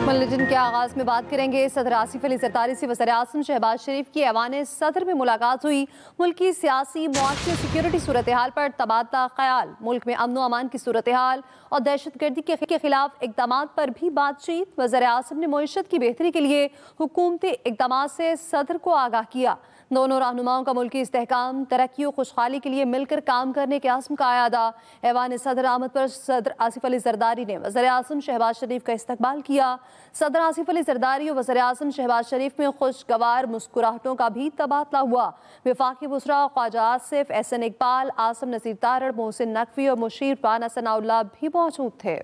Bulletin के आगाज में बात करेंगे सदर आसिफ अली जरदारी से वज़ीर-ए-आज़म शहबाज शरीफ की ऐवान सदर में मुलाकात हुई। मुल्क की सियासी मुआशी सिक्योरिटी सूरत हाल पर तबादला ख्याल, मुल्क में अमन व अमान की सूरत हाल और दहशतगर्दी के खिलाफ इकदाम पर भी बातचीत। वज़ीर-ए-आज़म ने मईशत की बेहतरी के लिए हुकूमती इकदाम से सदर को आगाह किया। दोनों रहनुमाओं का मुल्की इस्तेहकाम, तरक्की और खुशहाली के लिए मिलकर काम करने के आज़म का आयादा। ऐवान सदर आमद पर सदर आसिफ अली जरदारी ने वज़ीर-ए-आज़म शहबाज शरीफ का इस्तकबाल किया। सदर आसिफ अली जरदारी और वज़ीर-ए-आज़म शहबाज शरीफ में खुशगवार मुस्कुराहटों का भी तबादला हुआ। वफाकी वज़रा ख्वाजा आसिफ, एहसन इकबाल, आसम नसीर तारड़, मोहसिन नकवी और मुशीर राना सनाउल्लाह भी मौजूद थे।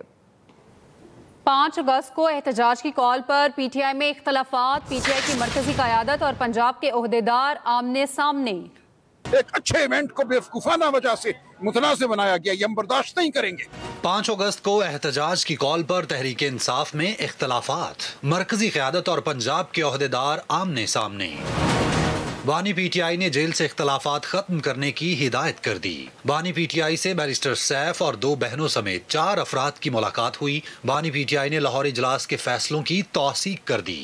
5 अगस्त को एहतजाज की कॉल पर पीटीआई में इख्तलाफात, पीटीआई की मरकजी क़यादत और पंजाब के ओहदेदार आमने सामने। एक अच्छे इवेंट को बेवकूफाना वजह से मुतनाज़ बनाया गया, ये हम बर्दाश्त नहीं करेंगे। 5 अगस्त को एहतजाज की कॉल पर तहरीक इंसाफ में इख्तलाफात, मरकजी क़यादत और पंजाब के ओहदेदार आमने सामने। बानी पीटीआई ने जेल से इख्तलाफात खत्म करने की हिदायत कर दी। बानी पीटीआई से बैरिस्टर सैफ और 2 बहनों समेत 4 अफराद की मुलाकात हुई। बानी पीटीआई ने लाहौर इजलास के फैसलों की तौसीक कर दी।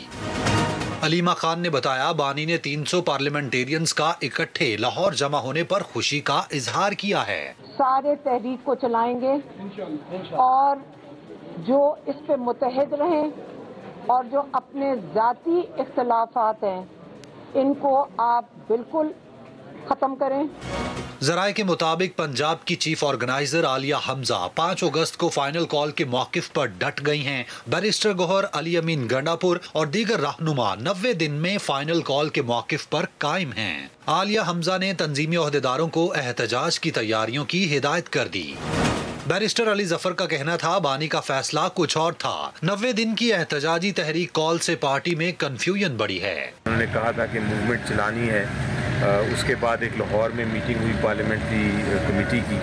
अलीमा खान ने बताया, बानी ने 300 पार्लियामेंटेरियंस का इकट्ठे लाहौर जमा होने पर खुशी का इजहार किया है। सारे तहरीक को चलाएंगे और जो इस पे मुतहद रहें और जो अपने जाती इख्तलाफात हैं इनको आप बिल्कुल खत्म करें। जराये के मुताबिक पंजाब की चीफ ऑर्गेनाइजर आलिया हमजा 5 अगस्त को फाइनल कॉल के मौकिफ पर डट गई हैं। बैरिस्टर गोहर, अली अमीन गंडापुर और दीगर रहनुमा 90 दिन में फाइनल कॉल के मौकिफ पर कायम हैं। आलिया हमजा ने तंजीमी ओहदेदारों को एहतजाज की तैयारियों की हिदायत कर दी। बैरिस्टर अली जफर का कहना था, बानी का फैसला कुछ और था। 90 दिन की एहतजाजी तहरीक कॉल से पार्टी में कंफ्यूजन बढ़ी है। उन्होंने कहा था कि मूवमेंट चलानी है। उसके बाद एक लाहौर में मीटिंग हुई पार्लियामेंट्री कमेटी की,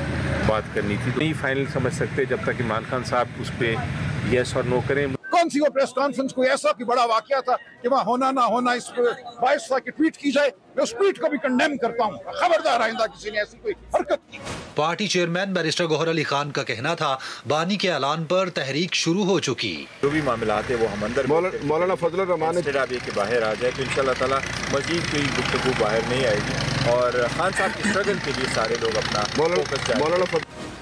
बात करनी थी। नहीं फाइनल समझ सकते जब तक इमरान खान साहब उस पर यस और नो करें। कौन सी वो प्रेस कॉन्फ्रेंस कोई ऐसा कि बड़ा वाकया था कि वहाँ होना ना होना इस बाइस की ट्वीट की जाए। मैं उस ट्वीट को भी कंडेम करता हूँ। खबरदार आइंदा किसी ने ऐसी कोई हरकत की। Party chairman barrister Gohar Ali Khan का कहना था, बानी के ऐलान पर तहरीक शुरू हो चुकी। जो भी मामलात है वो हम अंदर मौलाना फजलुर रहमान के बाहर आ जाए तो इंशाल्लाह ताला मजीद कोई गुफ्तगू बाहर नहीं आएगी और खान साहब की स्ट्रगल के लिए सारे लोग अपना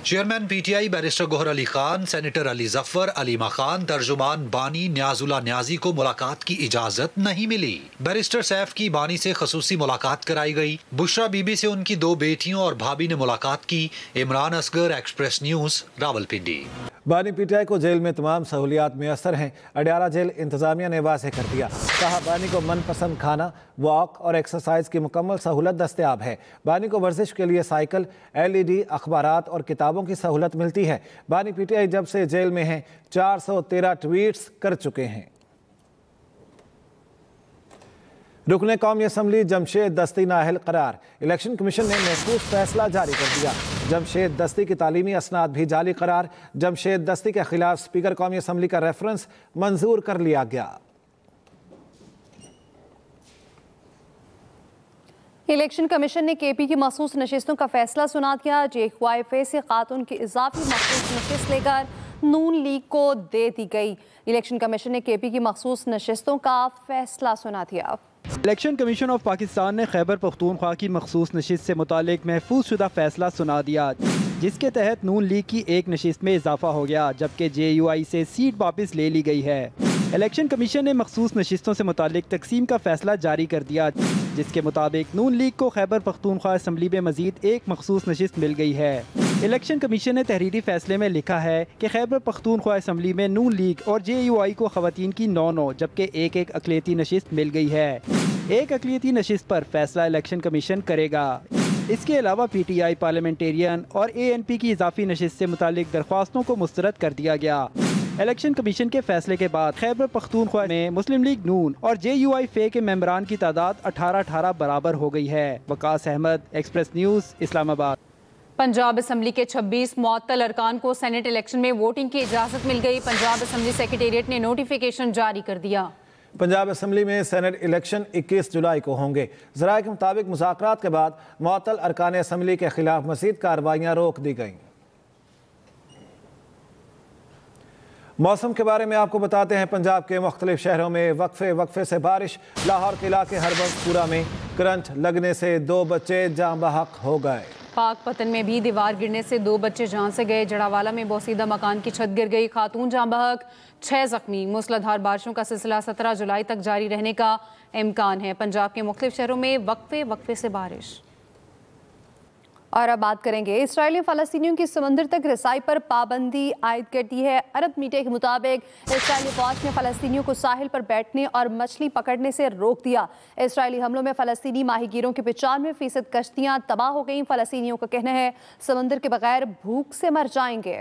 chairman PTI barrister Gohar Ali Khan, senator Ali Zafar, Aleema Khan, तर्जुमान बानी न्याजुल्ला न्याजी को मुलाकात की इजाजत नहीं मिली। बैरिस्टर सैफ की बानी से खसूसी मुलाकात कराई गई। बुशरा बीबी से उनकी 2 बेटियों और भाभी ने मुलाकात की। Imran Asghar, Express News, Rawalpindi. बानी पीटीआई को जेल में तमाम सहूलियात मैसर हैं। अडियाला जेल इंतजामिया ने वाज़ेह कर दिया। कहा, बानी को मनपसंद खाना, वॉक और एक्सरसाइज की मुकम्मल सहूलत दस्तयाब है। बानी को वर्जिश के लिए साइकिल, LED, अखबारात और किताबों की सहूलत मिलती है। बानी पीटीआई जब से जेल में हैं 413 ट्वीट्स कर चुके हैं। रुकने कौमी असम्बली जमशेद दस्ती नाअहल करार। इलेक्शन कमीशन ने महफूज फैसला जारी कर दिया। जमशेद दस्ती की तालीमी असनाद भी जाली करार। जमशेद दस्ती के खिलाफ स्पीकर कौमी असम्बली का रेफरेंस मंजूर कर लिया गया। इलेक्शन कमीशन ने KP की मखसूस नशिस्तों का फैसला सुना दिया। JQIFA से खातून की इजाफी मखसूस नशिस्त लेकर नून लीग को दे दी गई। इलेक्शन कमीशन ने KP की मखसूस नशिस्तों का फैसला सुना दिया। इलेक्शन कमीशन ऑफ पाकिस्तान ने खैबर पख्तूनख्वा की मखसूस नशिस्त से मुतालिक महफूज शुदा फैसला सुना दिया, जिसके तहत नून लीग की एक नशिस्त में इजाफा हो गया, जबकि JUI से सीट वापस ले ली गई है। इलेक्शन कमीशन ने मखसूस नशिस्तों से मुतालिक तकसीम का फैसला जारी कर दिया, जिसके मुताबिक नून लीग को खैबर पख्तूनख्वा असम्बली में मजीद एक मखसूस नशिस्त मिल गई है। इलेक्शन कमीशन ने तहरीरी फैसले में लिखा है कि खैबर पख्तूनख्वा असम्बली में नून लीग और JUI को खवातीन की 9-9 जबकि एक अक़लियती नशिस्त मिल गई है। एक अक़लियती नशिस्त पर फैसला इलेक्शन कमीशन करेगा। इसके अलावा PTI पार्लियामेंटेरियन और ANP की इजाफी नशिस्त से मुतालिक दरख्वास्तों को मुस्तरद कर दिया गया। इलेक्शन कमीशन के फैसले के बाद खैबर पख्तूनख्वा में मुस्लिम लीग नून और JUI के मेंबरान की तादाद 18-18 बराबर हो गई है। Waqas Ahmad, Express News, Islamabad. Punjab assembly के 26 मुअत्तल अरकान को सेनेट इलेक्शन में वोटिंग की इजाज़त मिल गई। पंजाब असम्बली सेक्रेटेरिएट ने नोटिफिकेशन जारी कर दिया। पंजाब असम्बली में सेनेट इलेक्शन 21 जुलाई को होंगे। ज़राए के मुताबिक मुज़ाकरात के बाद मुअत्तल अरकान असम्बली के खिलाफ मज़ीद कार्रवाइयाँ रोक दी गईं। मौसम के बारे में आपको बताते हैं। पंजाब के मुख्तलिफ शहरों में वक्फे से बारिश। लाहौर के इलाके हरबंसपुरा में करंट लगने से 2 बच्चे जान बहक हो गए। पाकपतन में भी दीवार गिरने से 2 बच्चे जान से गए। जड़ावाला में बोसीदा मकान की छत गिर गई, खातून जान बहक, 6 जख्मी। मूसलाधार बारिशों का सिलसिला 17 जुलाई तक जारी रहने का इम्कान है। पंजाब के मुख्तलिफ शहरों में वक्फे से बारिश। और अब बात करेंगे, इसराइली फ़लस्तीनियों की समंदर तक रसाई पर पाबंदी आयद कर दी है। अरब मीडिया के मुताबिक इसराइली फौज ने फ़लस्तीनियों को साहिल पर बैठने और मछली पकड़ने से रोक दिया। इसराइली हमलों में फ़लस्तीनी माहीगीरों की 95% कश्तियाँ तबाह हो गईं। फ़लस्तीनियों का कहना है समंदर के बगैर भूख से मर जाएंगे।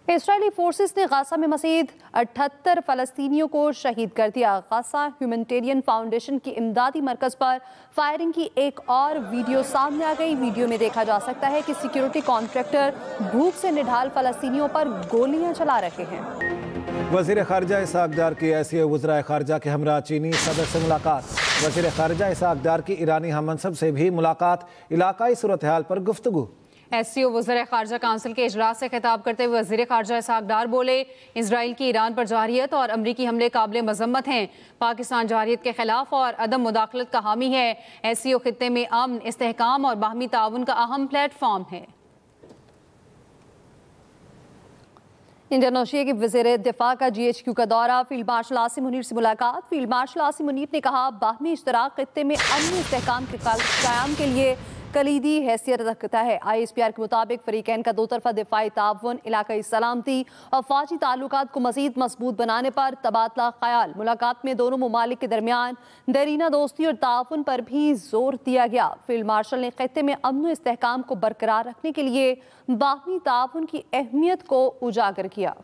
इसराइली फोर्सेस ने गाजा में मजीद 78 फ़लस्तीनियों को शहीद कर दिया। गाजा ह्यूमैनिटेरियन फाउंडेशन की इमदादी मरकज़ पर फायरिंग की एक और वीडियो सामने आ गई। वीडियो में देखा जा सकता है कि सिक्योरिटी कॉन्ट्रैक्टर भूख से निढाल फ़लस्तीनियों पर गोलियां चला रहे हैं। वज़ीर ख़ारजा इसहाक़ डार की ऐसी वज़राए ख़ारजा के हमरा चीनी सदर से मुलाकात। वज़ीर ख़ारजा इसहाक़ डार की ईरानी हममनसब से भी मुलाकात। इलाकाई सूरत हाल पर गुफ्तगू। SCO वज़ीर ख़ारजा काउंसिल के इजलास से खिताब करते हुए वज़ीर ख़ारजा इसहाक़ डार बोले, इजराइल की ईरान पर जारहियत और अमरीकी हमले काबिल मज़म्मत हैं। पाकिस्तान जारहियत के खिलाफ और अदम मुदाखलत का हामी है। SCO खित्ते में अमन, इस्तेहकाम और बाहमी ताउन का अहम प्लेटफॉर्म है। इंडियन ओशिया के वज़ीर दिफा का GHQ का दौरा। फील्ड मार्शल आसिम मुनीर से मुलाकात। फील्ड मार्शल आसिम मुनीर ने कहा, बाहमी इश्तराक खित्ते में अमन इस्तेहकाम के क़याम के लिए कलीदी हैसियत रखता है। ISPR के मुताबिक फ़रीक़ैन का 2 तरफ़ा दिफ़ाई ताउन, इलाकाई सलामती और फ़ौजी ताल्लुकात को मज़ीद मजबूत बनाने पर तबादला ख़याल। मुलाकात में दोनों ममालिक के दरमियान दरीना दोस्ती और ताउन पर भी जोर दिया गया। फील्ड मार्शल ने खित्ते में अमन और इस्तेहकाम को बरकरार रखने के लिए बाहमी ताउन की अहमियत को उजागर किया।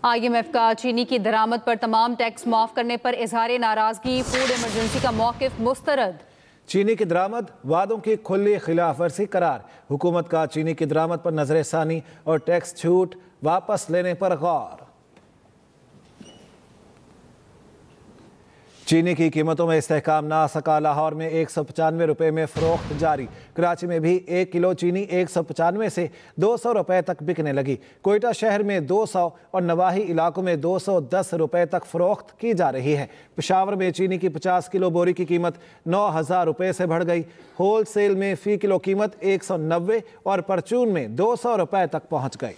IMF का चीनी की दरामद पर तमाम टैक्स माफ करने पर इजहार नाराजगी। फूड इमरजेंसी का मौक़िफ़ मुस्तरद। चीनी की दरामद वादों की खुली खिलाफ वर्जी करार। हुकूमत का चीनी की दरामद पर नजरसानी और टैक्स छूट वापस लेने पर गौर। चीनी की कीमतों में इस्तेहकाम ना आ सका। लाहौर में 195 रुपये में फ़रोख्त जारी। कराची में भी 1 किलो चीनी 195 से 200 रुपये तक बिकने लगी। कोयटा शहर में 200 और नवाही इलाकों में 210 रुपये तक फ़रोख्त की जा रही है। पेशावर में चीनी की 50 किलो बोरी की कीमत 9,000 रुपये से बढ़ गई। होल सेल में फ़ी किलो कीमत 190 और परचून में 200 रुपये तक पहुँच गई।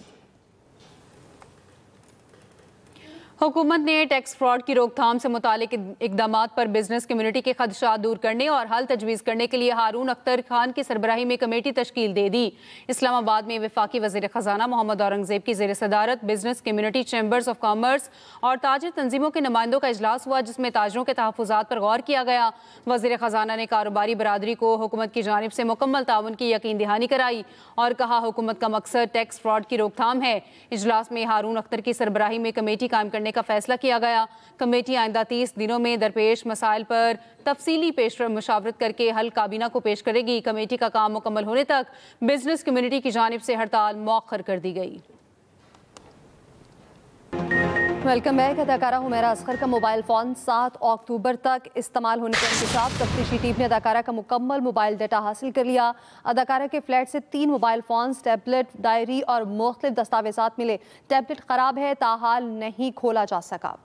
हुकूमत ने टैक्स फ्रॉड की रोकथाम से मुतालिक इक़दामात पर बिजनेस कम्युनिटी के खदशात दूर करने और हल तजवीज़ करने के लिए हारून अख्तर खान की सरबराही में कमेटी तश्कील दे दी। इस्लामाबाद में वफाकी वज़ीर ख़जाना मोहम्मद औरंगज़ेब की ज़ेर सदारत business community, chambers of commerce और ताजिर तंजीमों के नुमाइंदों का इजलास हुआ, जिसमें ताजरों के तहफ़्फ़ुज़ात पर गौर किया गया। वज़ीर ख़जाना ने कारोबारी बरादरी को हुकूमत की जानिब से मुकम्मल ताउन की यकीन दहानी कराई और कहा, हुकूमत का मकसद टैक्स फ्रॉड की रोकथाम है। इजलास में हारून अख्तर की सरबराही में कमेटी कायम करने का फैसला किया गया। कमेटी आइंदा 30 दिनों में दरपेश मसाइल पर तफसीली पेश मुशावरत करके हल काबीना को पेश करेगी। कमेटी का काम मुकम्मल होने तक बिजनेस कम्युनिटी की जानिब से हड़ताल मौखर कर दी गई। Welcome back. अदाकारा हुमैरा असगर का मोबाइल फ़ोन 7 अक्टूबर तक इस्तेमाल होने का इंकशाफ। तफ्तीशी टीम ने अदाकारा का मुकम्मल मोबाइल डाटा हासिल कर लिया। अदाकारा के फ्लैट से 3 मोबाइल फ़ोन, टैबलेट, डायरी और मुख्तलिफ दस्तावेज़ात मिले। टैबलेट ख़राब है, ताहाल नहीं खोला जा सका।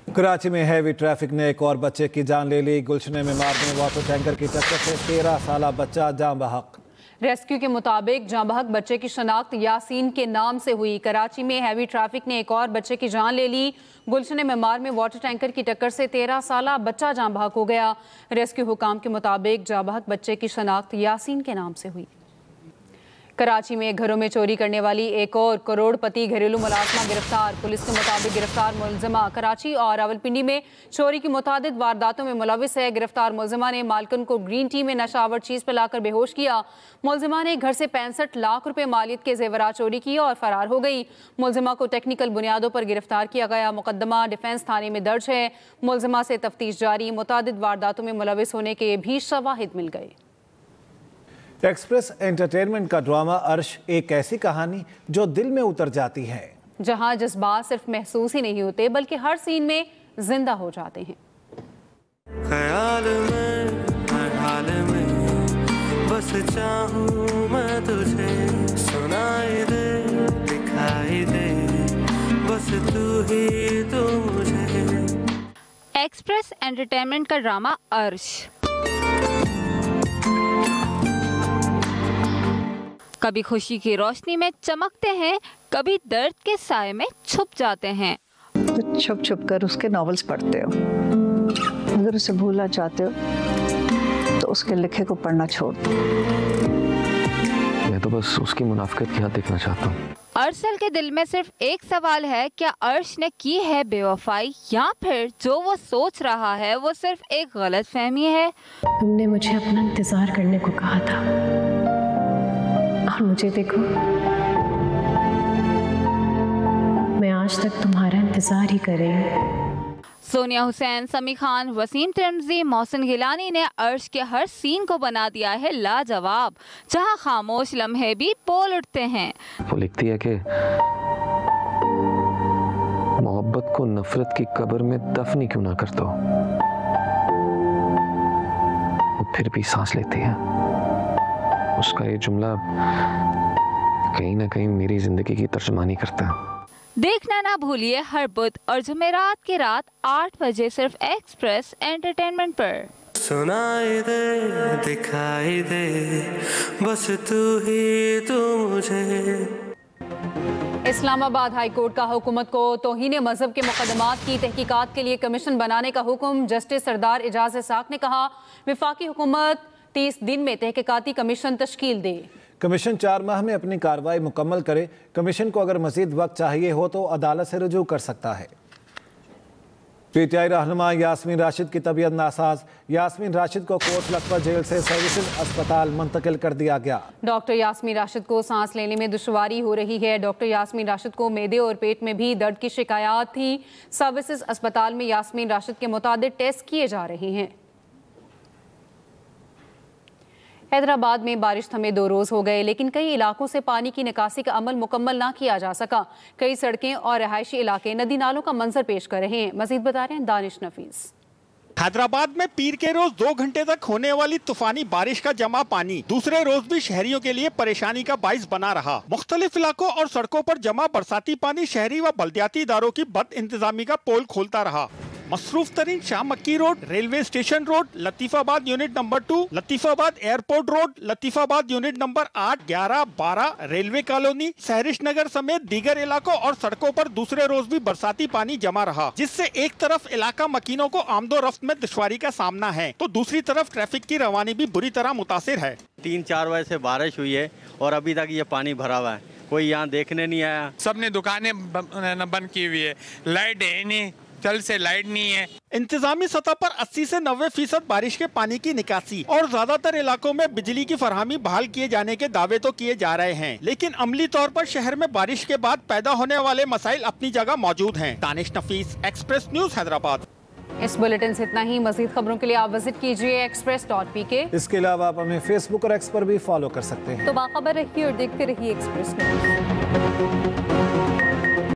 कराची में हैवी ट्रैफिक ने एक और बच्चे की जान ले ली। गुलशने में मारने वाटर टैंकर की टक्कर से 13 साला बच्चा जान बहक। रेस्क्यू के मुताबिक जान बहक बच्चे की शनाख्त यासीन के नाम से हुई। कराची में हैवी ट्रैफिक ने एक और बच्चे की जान ले ली। गुलशन मेमार में वाटर टैंकर की टक्कर से 13 साला बच्चा जान बहक हो गया। रेस्क्यू हुकाम के मुताबिक जान बहक बच्चे की शनाख्त यासीन के नाम से हुई। कराची में घरों में चोरी करने वाली एक और करोड़पति घरेलू मुलाजमा गिरफ्तार। पुलिस के मुताबिक गिरफ्तार मुलजिमा कराची और रावलपिंडी में चोरी की मुतादिद वारदातों में मुलविस है। गिरफ्तार मुलजिमा ने मालकन को ग्रीन टी में नशावर चीज़ पिलाकर बेहोश किया। मुलजिमा ने घर से 65 लाख रुपए मालियत के जेवरात चोरी किए और फरार हो गई। मुलजिमा को टेक्निकल बुनियादों पर गिरफ्तार किया गया। मुकदमा डिफेंस थाने में दर्ज है। मुलजिमा से तफ्तीश जारी। मुतादिद वारदातों में मुलविस होने के भी शवाहिद मिल गए। एक्सप्रेस एंटरटेनमेंट का ड्रामा अर्श एक ऐसी कहानी जो दिल में उतर जाती है, जहां जज्बात सिर्फ महसूस ही नहीं होते बल्कि हर सीन में जिंदा हो जाते हैं। ख्याल में बस चाहूं मैं तुझे, सुनाई दे दिखाई दे, बस तू ही तू मुझे। एक्सप्रेस एंटरटेनमेंट का ड्रामा अर्श। कभी खुशी की रोशनी में चमकते हैं, कभी दर्द के साए में छुप जाते हैं। तो छुप छुप कर उसके नॉवेल्स पढ़ते हो, अगर उसे भूलना चाहते हो तो उसके लिखे को पढ़ना छोड़ दो। मैं तो बस उसकी मुनाफिकत की हद देखना चाहता हूँ। अरसल के दिल में सिर्फ एक सवाल है, क्या अर्श ने की है बेवफाई, या फिर जो वो सोच रहा है वो सिर्फ एक गलत फहमी है। तुमने मुझे अपना इंतजार करने को कहा था और मुझे देखो, मैं आज तक तुम्हारा इंतजार ही कर रही हूँ। सोनिया हुसैन, समी खान, वसीम तिरमिजी, मोहसिन गिलानी ने अर्श के हर सीन को बना दिया है लाजवाब, जहां खामोश लम्हे भी बोल उठते हैं। वो लिखती है कि मोहब्बत को नफरत की कब्र में दफन ही क्यों ना कर दो, वो फिर भी सांस लेती है। उसका ये जुमला कहीं ना कहीं मेरी जिंदगी की तर्जुमानी करता है। देखना ना भूलिए हर बुध और जुमेरात की रात 8 बजे सिर्फ एक्सप्रेस एंटरटेनमेंट पर। सुनाई दे दिखाई दे, बस तू ही तू मुझे। इस्लामाबाद हाई कोर्ट का हुकूमत को तौहीन मजहब के मुकदमात की तहकीकात के लिए कमीशन बनाने का हुक्म। जस्टिस सरदार एजाज इसाक ने कहा, वफाकी हुकूमत 30 दिन में तहकीकाती कमीशन तश्कील दे। कमीशन 4 माह में अपनी कार्रवाई मुकम्मल करे। कमीशन को अगर मजीद वक्त चाहिए हो तो अदालत से रुजू कर सकता है। पीटीआई रहनुमा यास्मीन राशिद की तबीयत नासाज। यास्मीन राशिद को कोट लखपत जेल से सर्विसेज अस्पताल मुंतकिल कर दिया गया। डॉक्टर यास्मीन राशिद को सांस लेने में दुश्वारी हो रही है। डॉक्टर यास्मीन राशिद को मैदे और पेट में भी दर्द की शिकायत थी। सर्विसेज अस्पताल में यास्मीन राशिद के मुताबिक टेस्ट किए जा रहे हैं। हैदराबाद में बारिश थमे 2 रोज हो गए, लेकिन कई इलाकों से पानी की निकासी का अमल मुकम्मल ना किया जा सका। कई सड़कें और रहायशी इलाके नदी नालों का मंजर पेश कर रहे हैं। मजीद बता रहे हैं दानिश नफीस। हैदराबाद में पीर के रोज 2 घंटे तक होने वाली तूफानी बारिश का जमा पानी दूसरे रोज भी शहरियों के लिए परेशानी का बाइस बना रहा। मुख्तलिफ इलाकों और सड़कों पर जमा बरसाती पानी शहरी व बल्दियाती इदारों की बद इंतजामी का पोल खोलता रहा। मसरूफ तरीन Shah Makki road, railway station road, Latifabad unit number 2, Latifabad airport road, Latifabad unit number 8, 11, 12, railway colony, Sehrish Nagar समेत दीगर इलाकों और सड़कों पर दूसरे रोज भी बरसाती पानी जमा रहा, जिससे एक तरफ इलाका मकीनों को आमदो रफ्त में दुश्वारी का सामना है तो दूसरी तरफ ट्रैफिक की रवानी भी बुरी तरह मुतासिर है। 3-4 बजे से बारिश हुई है और अभी तक ये पानी भरा हुआ है, कोई यहाँ देखने नहीं आया। सबने दुकानें बंद की हुई है, लाइट है नहीं, कल से लाइट नहीं है। इंतजामी सतह पर 80 से 90% बारिश के पानी की निकासी और ज्यादातर इलाकों में बिजली की फरहमी बहाल किए जाने के दावे तो किए जा रहे हैं, लेकिन अमली तौर पर शहर में बारिश के बाद पैदा होने वाले मसाइल अपनी जगह मौजूद हैं। दानिश नफीस, एक्सप्रेस न्यूज, हैदराबाद। इस बुलेटिन से इतना ही। मजीद खबरों के लिए आप विजिट कीजिए express.pk। इसके अलावा आप हमें फेसबुक और एक्स पर भी फॉलो कर सकते हैं। तो बाखबर रहिए और देखते रहिए एक्सप्रेस न्यूज।